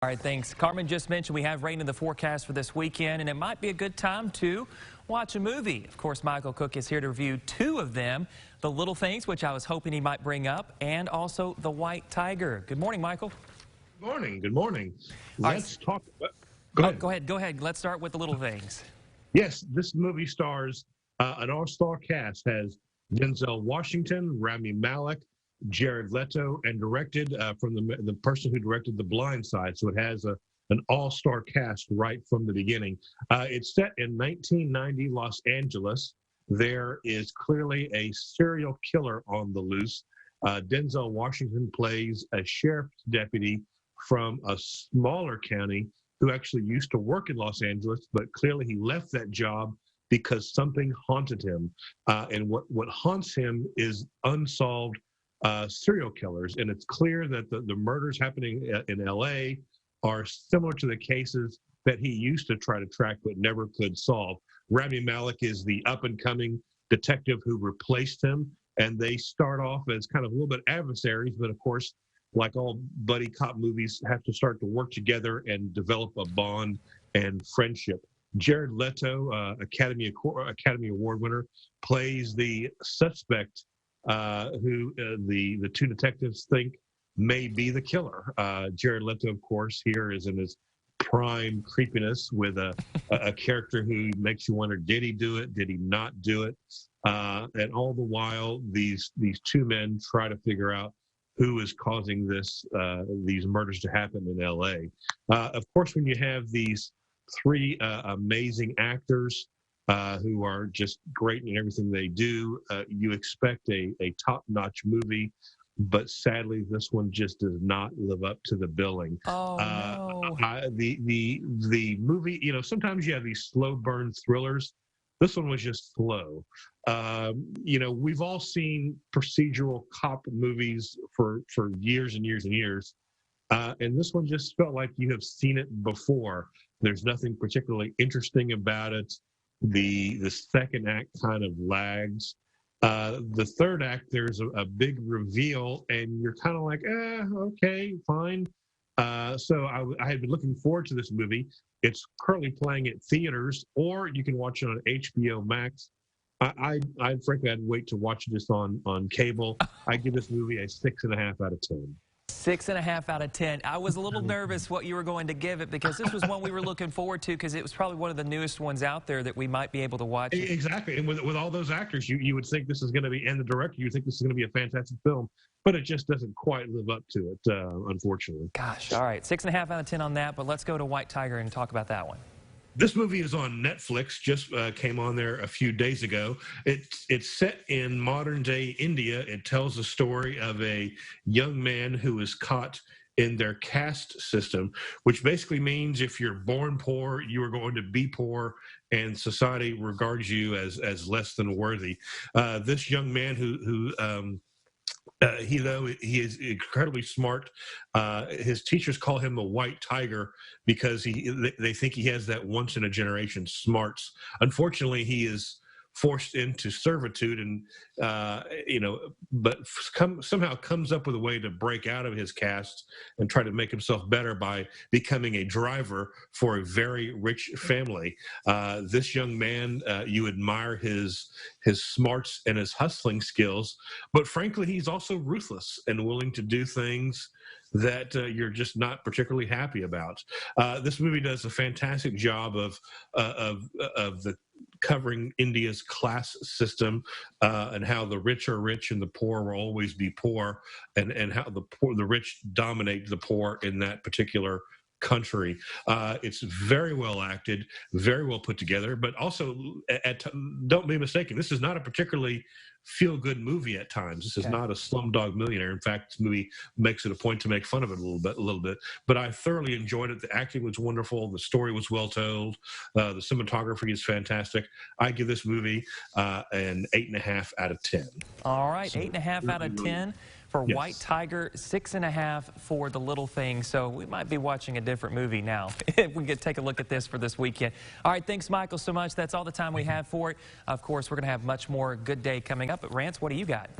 All right, thanks. Carmen just mentioned we have rain in the forecast for this weekend, and it might be a good time to watch a movie. Of course, Michael Cook is here to review two of them, The Little Things, which I was hoping he might bring up, and also The White Tiger. Good morning, Michael. Good morning. Good morning. Let's talk. Go ahead. Let's start with The Little Things. Yes, this movie stars an all-star cast. Has Denzel Washington, Rami Malek, Jared Leto, and directed from the person who directed The Blind Side. So it has an all-star cast right from the beginning. It's set in 1990 Los Angeles. There is clearly a serial killer on the loose. Denzel Washington plays a sheriff's deputy from a smaller county who actually used to work in Los Angeles, but clearly he left that job because something haunted him. And what haunts him is unsolved serial killers. And it's clear that the murders happening in LA are similar to the cases that he used to try to track but never could solve. Rami Malek is the up-and-coming detective who replaced him, and they start off as kind of a little bit adversaries, but of course, like all buddy cop movies, have to start to work together and develop a bond and friendship. Jared Leto, Academy Award winner, plays the suspect who the two detectives think may be the killer. Jared Leto, of course, here is in his prime creepiness with a character who makes you wonder, did he do it? Did he not do it? And all the while, these two men try to figure out who is causing these murders to happen in L.A. Of course, when you have these three amazing actors who are just great in everything they do, you expect a top-notch movie, but sadly, this one just does not live up to the billing. Oh, no. The movie, sometimes you have these slow burn thrillers. This one was just slow. We've all seen procedural cop movies for years and years and years. And this one just felt like you have seen it before. There's nothing particularly interesting about it. The second act kind of lags. The third act, there's a big reveal, and you're kind of like, okay, fine. So I had been looking forward to this movie. It's currently playing at theaters, or you can watch it on HBO Max. I frankly, I'd wait to watch this on cable. I give this movie a 6.5 out of 10. 6.5 out of 10. I was a little nervous what you were going to give it, because this was one we were looking forward to, because it was probably one of the newest ones out there that we might be able to watch. Exactly. And with all those actors, you would think this is going to be, and the director, you think this is going to be a fantastic film, but it just doesn't quite live up to it, unfortunately. Gosh. All right. 6.5 out of 10 on that, but let's go to White Tiger and talk about that one. This movie is on Netflix, just came on there a few days ago. It's set in modern-day India. It tells the story of a young man who is caught in their caste system, which basically means if you're born poor, you are going to be poor, and society regards you as less than worthy. This young man who he is incredibly smart. His teachers call him the White Tiger because they think he has that once in a generation smarts. Unfortunately, he is forced into servitude, and but somehow comes up with a way to break out of his caste and try to make himself better by becoming a driver for a very rich family. This young man, you admire his smarts and his hustling skills, but frankly, he's also ruthless and willing to do things that you're just not particularly happy about. This movie does a fantastic job of covering India's class system, and how the rich are rich and the poor will always be poor, and how the rich dominate the poor in that particular country. It's very well acted, very well put together, but also don't be mistaken, this is not a particularly feel-good movie at times. This is not a Slumdog Millionaire. In fact, this movie makes it a point to make fun of it a little bit. But I thoroughly enjoyed it. The acting was wonderful. The story was well told. The cinematography is fantastic. I give this movie an 8.5 out of 10. All right, 8.5 out of 10 for White Tiger, 6.5 for The Little Things. So we might be watching a different movie now if we could take a look at this for this weekend. All right, thanks, Michael, so much. That's all the time we have for it. Of course, we're going to have much more Good Day coming up. But Rance, what do you got?